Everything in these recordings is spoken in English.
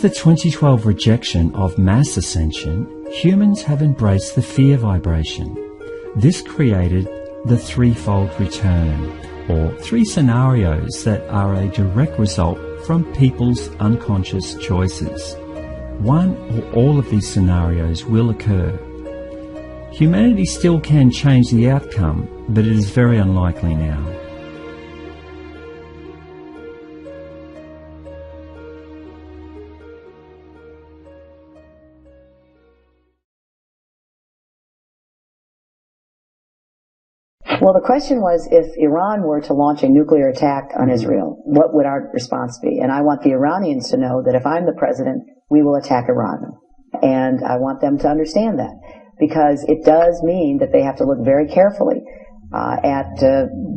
the 2012 rejection of mass ascension, humans have embraced the fear vibration. This created the threefold return, or three scenarios that are a direct result from people's unconscious choices. One or all of these scenarios will occur. Humanity still can change the outcome, but it is very unlikely now. Well, the question was, if Iran were to launch a nuclear attack on Israel, what would our response be? And I want the Iranians to know that if I'm the president, we will attack Iran. And I want them to understand that, because it does mean that they have to look very carefully at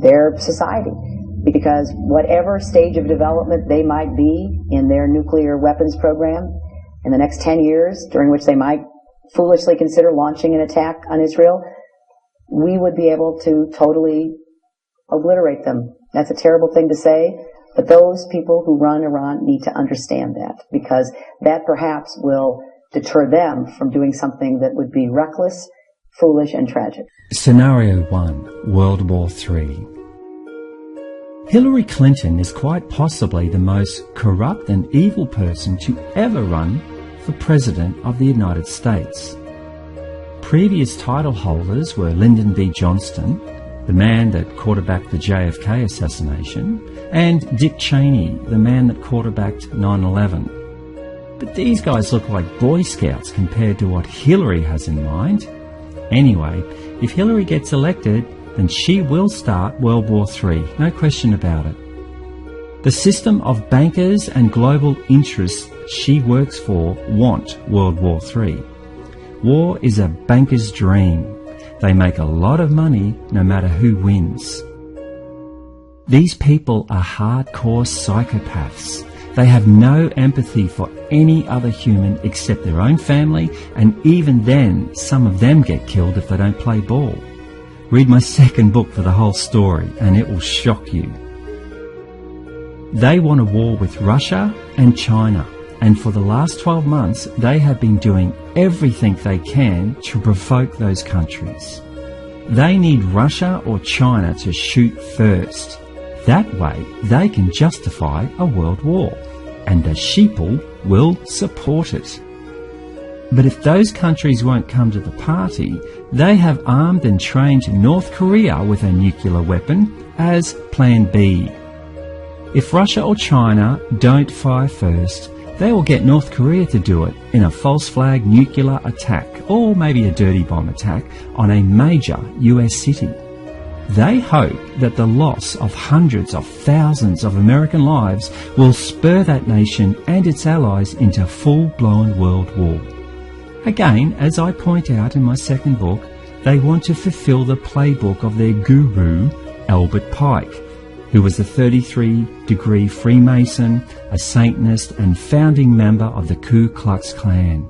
their society. Because whatever stage of development they might be in their nuclear weapons program in the next 10 years, during which they might foolishly consider launching an attack on Israel, we would be able to totally obliterate them. That's a terrible thing to say, but those people who run Iran need to understand that, because that perhaps will deter them from doing something that would be reckless, foolish, and tragic. Scenario 1, World War III. Hillary Clinton is quite possibly the most corrupt and evil person to ever run for President of the United States. Previous title holders were Lyndon B. Johnson, the man that quarterbacked the JFK assassination, and Dick Cheney, the man that quarterbacked 9/11. But these guys look like Boy Scouts compared to what Hillary has in mind. Anyway, if Hillary gets elected, then she will start World War III, no question about it. The system of bankers and global interests she works for want World War III. War is a banker's dream. They make a lot of money no matter who wins. These people are hardcore psychopaths. They have no empathy for any other human except their own family, and even then, some of them get killed if they don't play ball. Read my second book for the whole story, and it will shock you. They want a war with Russia and China. And for the last 12 months, they have been doing everything they can to provoke those countries. They need Russia or China to shoot first. That way, they can justify a world war, and the sheeple will support it. But if those countries won't come to the party, they have armed and trained North Korea with a nuclear weapon as Plan B. If Russia or China don't fire first, they will get North Korea to do it in a false flag nuclear attack, or maybe a dirty bomb attack, on a major US city. They hope that the loss of hundreds of thousands of American lives will spur that nation and its allies into full-blown world war. Again, as I point out in my second book, they want to fulfill the playbook of their guru, Albert Pike, who was a 33-degree Freemason, a Satanist, and founding member of the Ku Klux Klan.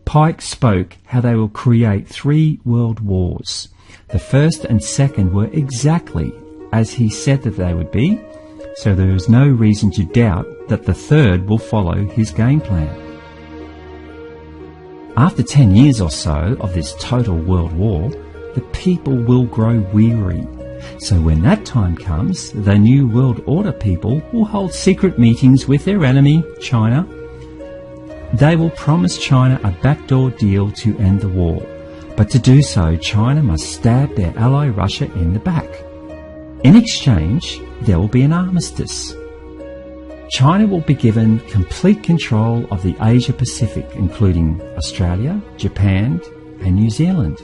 Pike spoke how they will create 3 world wars. The first and second were exactly as he said that they would be, so there is no reason to doubt that the third will follow his game plan. After 10 years or so of this total world war, the people will grow weary. So when that time comes, the New World Order people will hold secret meetings with their enemy, China. They will promise China a backdoor deal to end the war. But to do so, China must stab their ally Russia in the back. In exchange, there will be an armistice. China will be given complete control of the Asia-Pacific, including Australia, Japan, and New Zealand.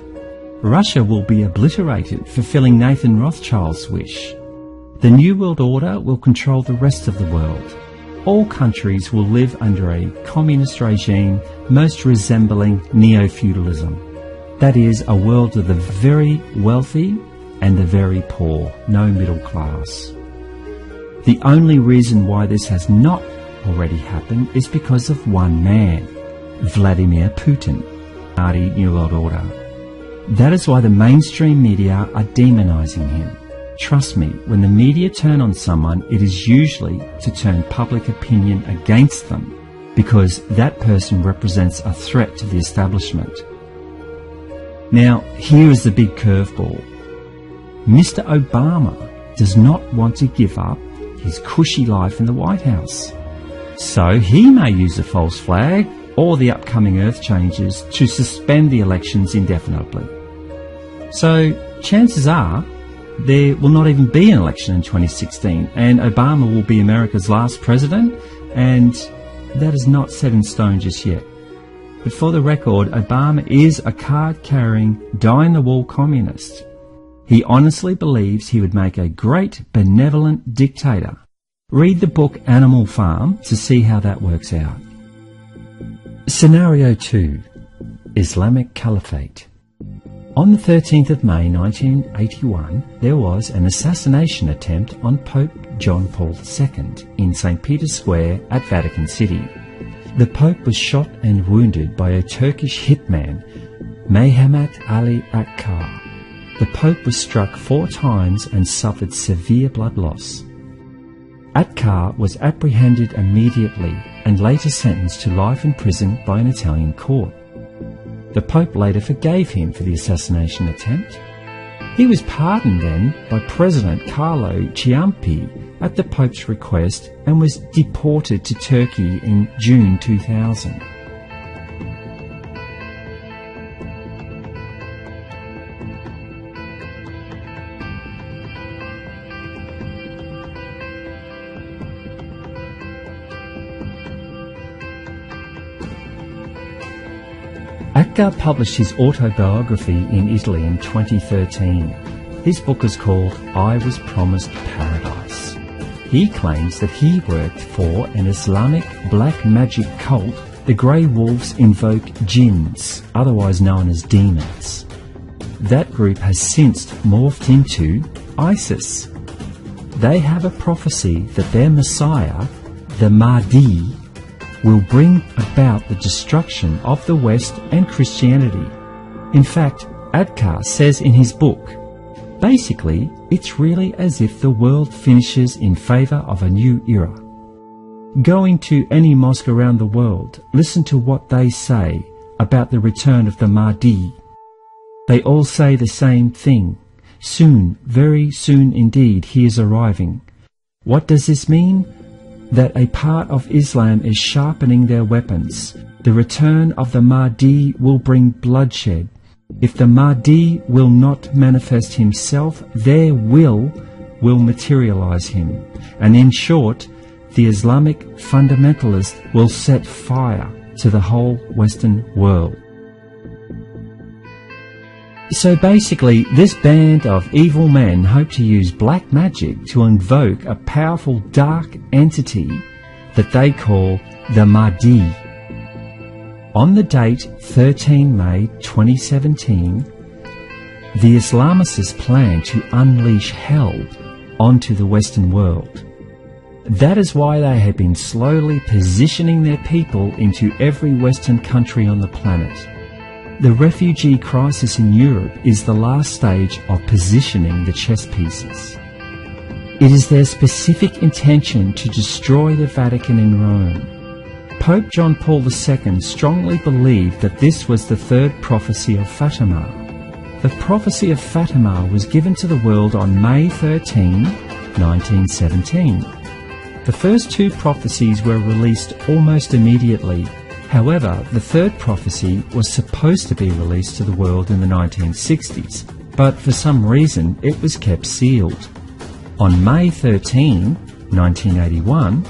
Russia will be obliterated, fulfilling Nathan Rothschild's wish. The New World Order will control the rest of the world. All countries will live under a communist regime most resembling neo-feudalism. That is, a world of the very wealthy and the very poor, no middle class. The only reason why this has not already happened is because of one man, Vladimir Putin, Party New World Order. That is why the mainstream media are demonizing him. Trust me, when the media turn on someone, it is usually to turn public opinion against them, because that person represents a threat to the establishment. Now, here is the big curveball. Mr. Obama does not want to give up his cushy life in the White House. So he may use a false flag or the upcoming earth changes to suspend the elections indefinitely. So chances are there will not even be an election in 2016, and Obama will be America's last president, and that is not set in stone just yet. But for the record, Obama is a card-carrying, die-in-the-wall communist. He honestly believes he would make a great, benevolent dictator. Read the book Animal Farm to see how that works out. Scenario 2. Islamic Caliphate. On the 13th of May 1981, there was an assassination attempt on Pope John Paul II in St. Peter's Square at Vatican City. The Pope was shot and wounded by a Turkish hitman, Mehmet Ali Akkar. The Pope was struck 4 times and suffered severe blood loss. Akkar was apprehended immediately and later sentenced to life in prison by an Italian court. The Pope later forgave him for the assassination attempt. He was pardoned then by President Carlo Ciampi at the Pope's request and was deported to Turkey in June 2000. Akkar published his autobiography in Italy in 2013. His book is called I Was Promised Paradise. He claims that he worked for an Islamic black magic cult. The Grey Wolves invoke jinns, otherwise known as demons. That group has since morphed into ISIS. They have a prophecy that their Messiah, the Mahdi, will bring about the destruction of the West and Christianity. In fact, Akkar says in his book, basically, it's really as if the world finishes in favour of a new era. Go into any mosque around the world, listen to what they say about the return of the Mahdi. They all say the same thing. Soon, very soon indeed, he is arriving. What does this mean? That a part of Islam is sharpening their weapons. The return of the Mahdi will bring bloodshed. If the Mahdi will not manifest himself, their will materialize him. And in short, the Islamic fundamentalist will set fire to the whole Western world. So basically, this band of evil men hope to use black magic to invoke a powerful dark entity that they call the Mahdi. On the date 13 May 2017, the Islamists plan to unleash hell onto the Western world. That is why they have been slowly positioning their people into every Western country on the planet. The refugee crisis in Europe is the last stage of positioning the chess pieces. It is their specific intention to destroy the Vatican in Rome. Pope John Paul II strongly believed that this was the third prophecy of Fatima. The prophecy of Fatima was given to the world on May 13, 1917. The first 2 prophecies were released almost immediately. However, the third prophecy was supposed to be released to the world in the 1960s, but for some reason it was kept sealed. On May 13, 1981,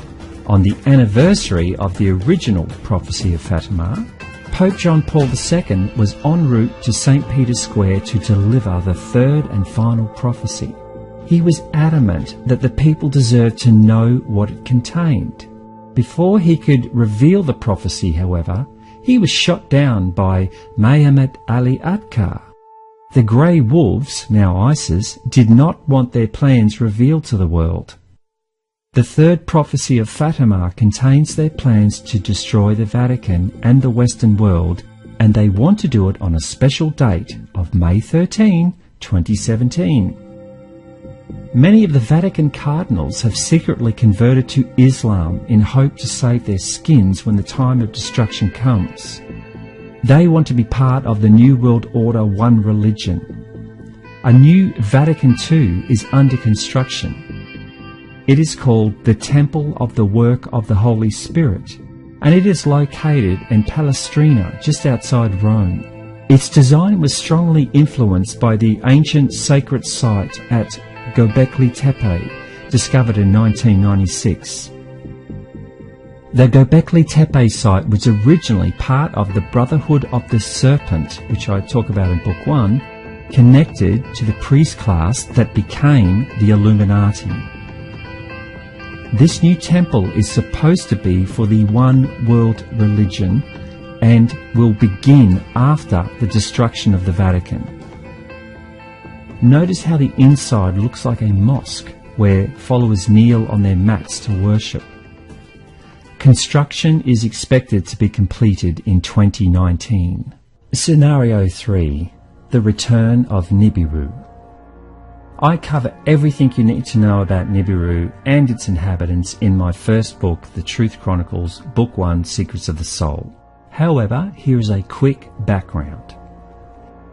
on the anniversary of the original prophecy of Fatima, Pope John Paul II was en route to St. Peter's Square to deliver the third and final prophecy. He was adamant that the people deserved to know what it contained. Before he could reveal the prophecy, however, he was shot down by Mehmet Ali Akkar. The Grey Wolves, now ISIS, did not want their plans revealed to the world. The third prophecy of Fatima contains their plans to destroy the Vatican and the Western world, and they want to do it on a special date of May 13, 2017. Many of the Vatican cardinals have secretly converted to Islam in hope to save their skins when the time of destruction comes. They want to be part of the New World Order One Religion. A new Vatican II is under construction. It is called the Temple of the Work of the Holy Spirit, and it is located in Palestrina, just outside Rome. Its design was strongly influenced by the ancient sacred site at Göbekli Tepe, discovered in 1996. The Göbekli Tepe site was originally part of the Brotherhood of the Serpent, which I talk about in Book 1, connected to the priest class that became the Illuminati. This new temple is supposed to be for the one world religion and will begin after the destruction of the Vatican. Notice how the inside looks like a mosque where followers kneel on their mats to worship. Construction is expected to be completed in 2019. Scenario 3. The return of Nibiru. I cover everything you need to know about Nibiru and its inhabitants in my first book, The Truth Chronicles, Book 1, Secrets of the Soul. However, here is a quick background.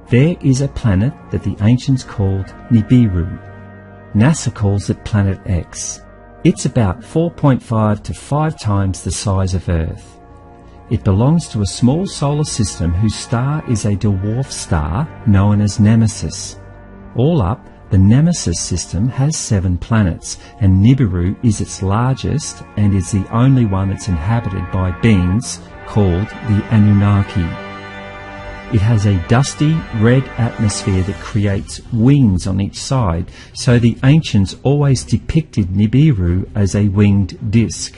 There is a planet that the ancients called Nibiru. NASA calls it Planet X. It's about 4.5 to 5 times the size of Earth. It belongs to a small solar system whose star is a dwarf star known as Nemesis. All up, the Nemesis system has 7 planets, and Nibiru is its largest and is the only one that's inhabited by beings called the Anunnaki. It has a dusty red atmosphere that creates wings on each side, so the ancients always depicted Nibiru as a winged disk.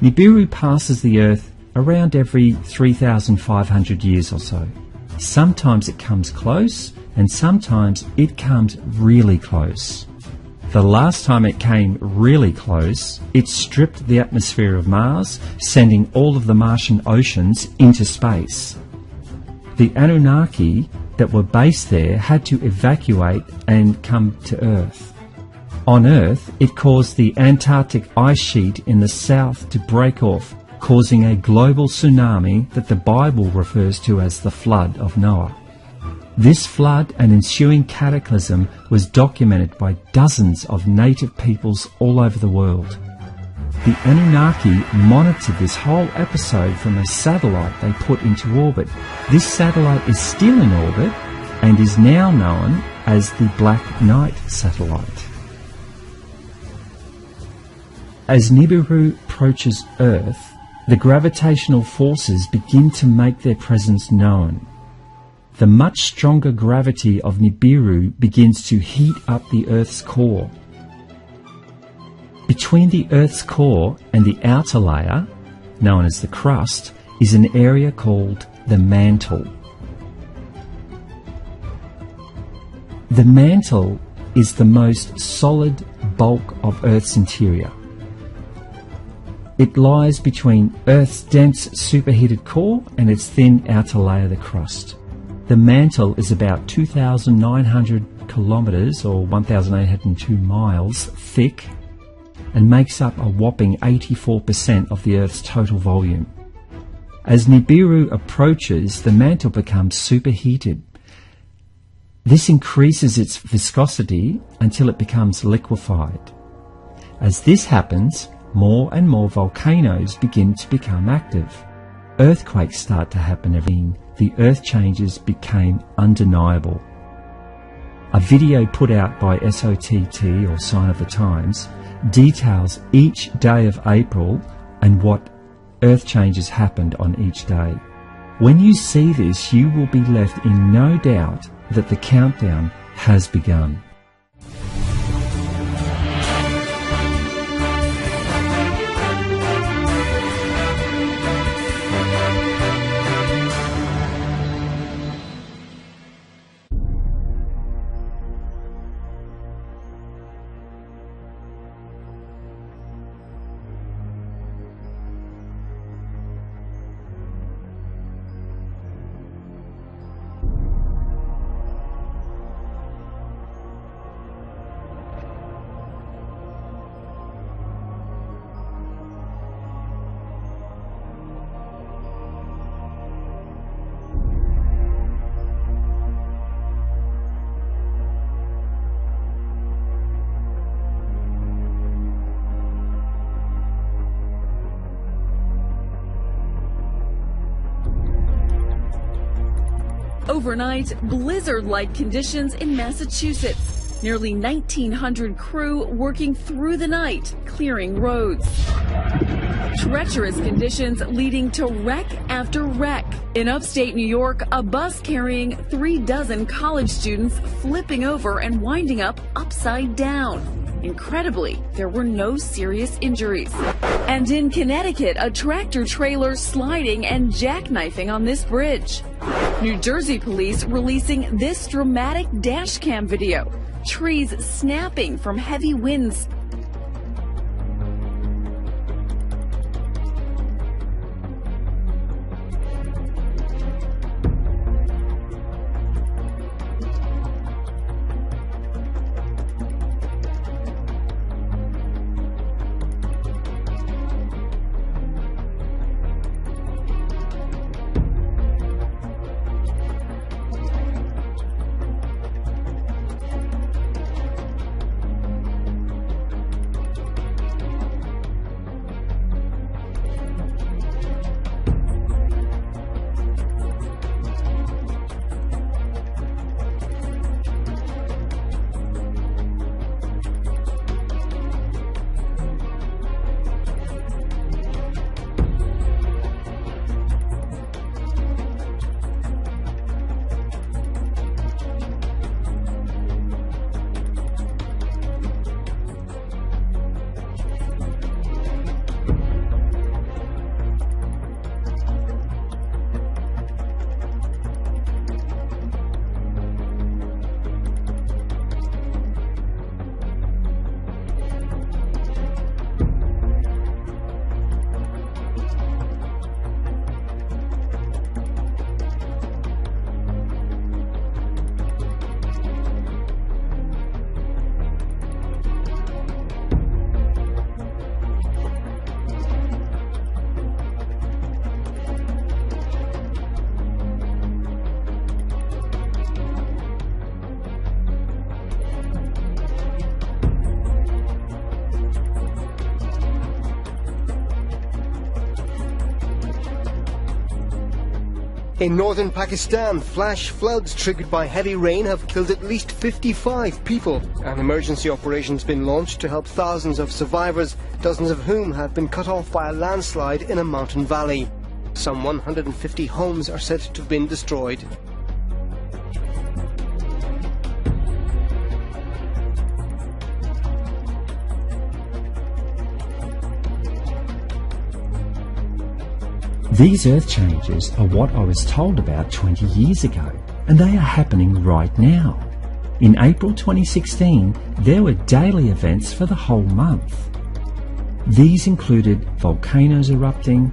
Nibiru passes the Earth around every 3,500 years or so. Sometimes it comes close, and sometimes it comes really close. The last time it came really close, it stripped the atmosphere of Mars, sending all of the Martian oceans into space. The Anunnaki that were based there had to evacuate and come to Earth. On Earth, it caused the Antarctic ice sheet in the south to break off, causing a global tsunami that the Bible refers to as the Flood of Noah. This flood and ensuing cataclysm was documented by dozens of native peoples all over the world. The Anunnaki monitored this whole episode from a satellite they put into orbit. This satellite is still in orbit and is now known as the Black Knight satellite. As Nibiru approaches Earth, the gravitational forces begin to make their presence known. The much stronger gravity of Nibiru begins to heat up the Earth's core. Between the Earth's core and the outer layer, known as the crust, is an area called the mantle. The mantle is the most solid bulk of Earth's interior. It lies between Earth's dense superheated core and its thin outer layer, the crust. The mantle is about 2,900 kilometres or 1,802 miles thick and makes up a whopping 84% of the Earth's total volume. As Nibiru approaches, the mantle becomes superheated. This increases its viscosity until it becomes liquefied. As this happens, more and more volcanoes begin to become active. Earthquakes start to happen the earth changes became undeniable. A video put out by SOTT, or Sign of the Times, details each day of April and what earth changes happened on each day. When you see this, you will be left in no doubt that the countdown has begun. Overnight, blizzard-like conditions in Massachusetts. Nearly 1,900 crew working through the night, clearing roads. Treacherous conditions leading to wreck after wreck. In upstate New York, a bus carrying 36 college students flipping over and winding up upside down. Incredibly, there were no serious injuries. And in Connecticut, a tractor trailer sliding and jackknifing on this bridge. New Jersey police releasing this dramatic dashcam video. Trees snapping from heavy winds. In northern Pakistan, flash floods triggered by heavy rain have killed at least 55 people. An emergency operation has been launched to help thousands of survivors, dozens of whom have been cut off by a landslide in a mountain valley. Some 150 homes are said to have been destroyed. These earth changes are what I was told about 20 years ago, and they are happening right now. In April 2016, there were daily events for the whole month. These included volcanoes erupting,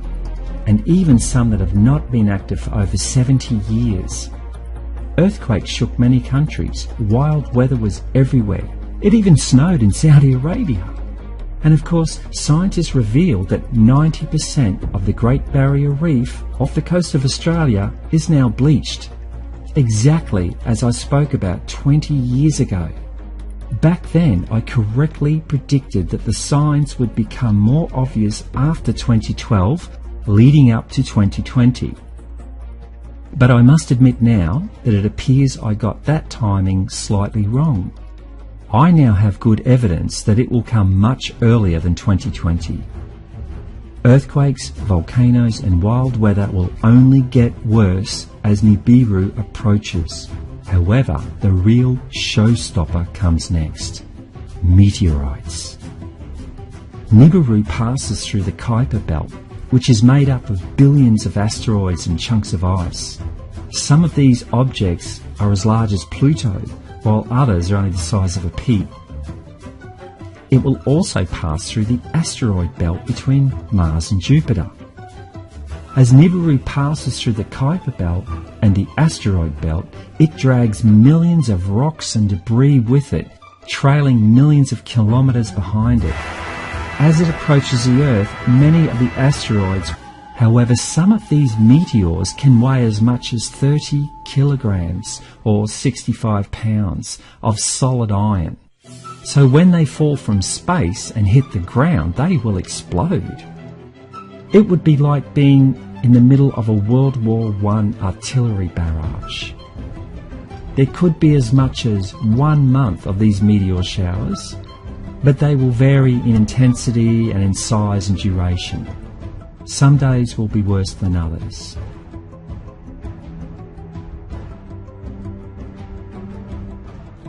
and even some that have not been active for over 70 years. Earthquakes shook many countries, wild weather was everywhere. It even snowed in Saudi Arabia. And of course, scientists revealed that 90% of the Great Barrier Reef off the coast of Australia is now bleached. Exactly as I spoke about 20 years ago. Back then, I correctly predicted that the signs would become more obvious after 2012, leading up to 2020. But I must admit now that it appears I got that timing slightly wrong. I now have good evidence that it will come much earlier than 2020. Earthquakes, volcanoes and wild weather will only get worse as Nibiru approaches. However, the real showstopper comes next. Meteorites. Nibiru passes through the Kuiper Belt, which is made up of billions of asteroids and chunks of ice. Some of these objects are as large as Pluto, while others are only the size of a pea. It will also pass through the asteroid belt between Mars and Jupiter. As Nibiru passes through the Kuiper Belt and the asteroid belt, it drags millions of rocks and debris with it, trailing millions of kilometres behind it. As it approaches the Earth, many of the asteroids. However, some of these meteors can weigh as much as 30 kilograms or 65 pounds of solid iron. So when they fall from space and hit the ground, they will explode. It would be like being in the middle of a World War I artillery barrage. There could be as much as 1 month of these meteor showers, but they will vary in intensity and in size and duration. Some days will be worse than others.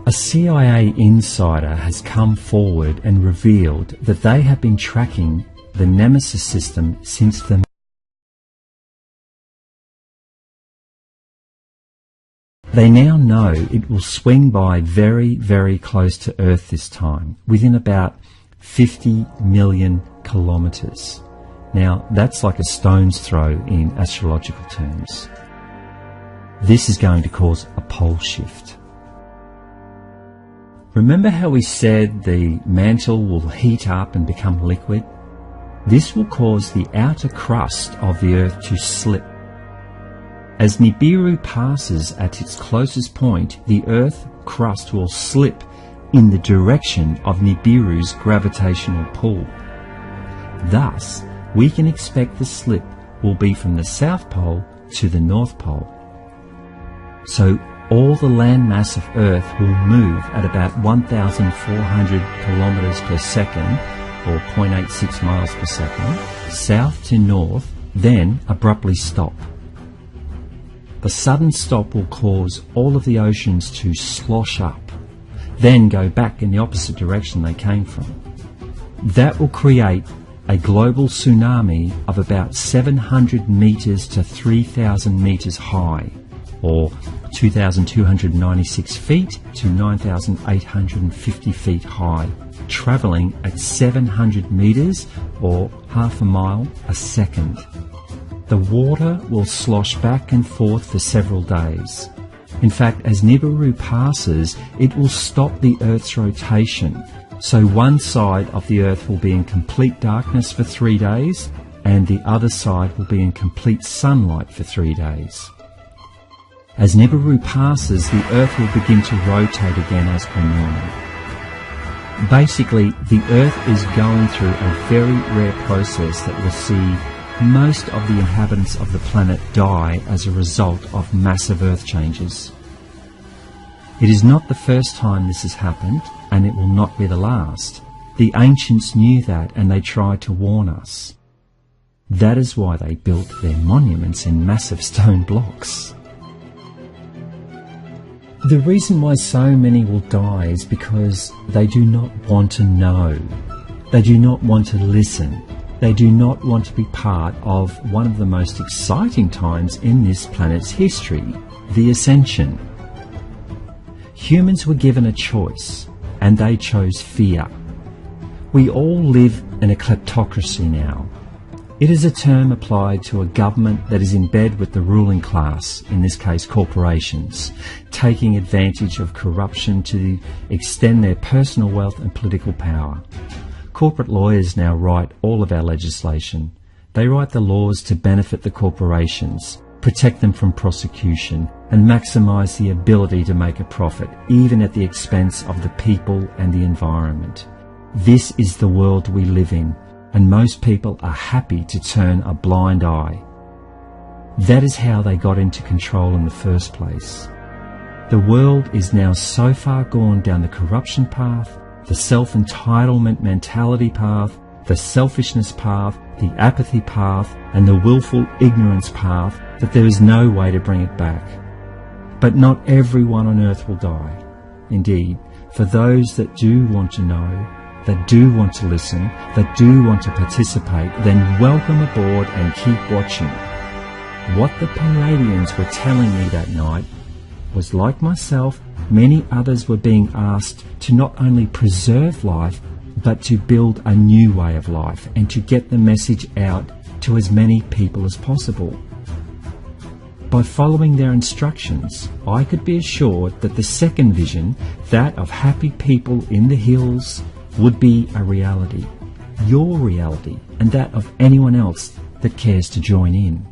A CIA insider has come forward and revealed that they have been tracking the Nemesis system since the They now know it will swing by very, very close to Earth this time, within about 50 million kilometres. Now, that's like a stone's throw in astrological terms. This is going to cause a pole shift. Remember how we said the mantle will heat up and become liquid? This will cause the outer crust of the Earth to slip. As Nibiru passes at its closest point, the Earth crust will slip in the direction of Nibiru's gravitational pull. Thus, we can expect the slip will be from the South Pole to the North Pole. So all the landmass of Earth will move at about 1,400 kilometres per second, or 0.86 miles per second, south to north, then abruptly stop. The sudden stop will cause all of the oceans to slosh up, then go back in the opposite direction they came from. That will create a global tsunami of about 700 metres to 3,000 metres high, or 2,296 feet to 9,850 feet high, travelling at 700 metres or half a mile a second. The water will slosh back and forth for several days. In fact, as Nibiru passes, it will stop the Earth's rotation. So one side of the Earth will be in complete darkness for 3 days, and the other side will be in complete sunlight for 3 days. As Nibiru passes, the Earth will begin to rotate again as per normal. Basically, the Earth is going through a very rare process that will see most of the inhabitants of the planet die as a result of massive Earth changes. It is not the first time this has happened, and it will not be the last. The ancients knew that, and they tried to warn us. That is why they built their monuments in massive stone blocks. The reason why so many will die is because they do not want to know. They do not want to listen. They do not want to be part of one of the most exciting times in this planet's history, the Ascension. Humans were given a choice, and they chose fear. We all live in a kleptocracy now. It is a term applied to a government that is in bed with the ruling class, in this case corporations, taking advantage of corruption to extend their personal wealth and political power. Corporate lawyers now write all of our legislation. They write the laws to benefit the corporations, protect them from prosecution, and maximise the ability to make a profit, even at the expense of the people and the environment. This is the world we live in, and most people are happy to turn a blind eye. That is how they got into control in the first place. The world is now so far gone down the corruption path, the self-entitlement mentality path, the selfishness path, the apathy path, and the willful ignorance path that there is no way to bring it back. But not everyone on earth will die. Indeed, for those that do want to know, that do want to listen, that do want to participate, then welcome aboard and keep watching. What the Palladians were telling me that night was, like myself, many others were being asked to not only preserve life, but to build a new way of life and to get the message out to as many people as possible. By following their instructions, I could be assured that the second vision, that of happy people in the hills, would be a reality, your reality, and that of anyone else that cares to join in.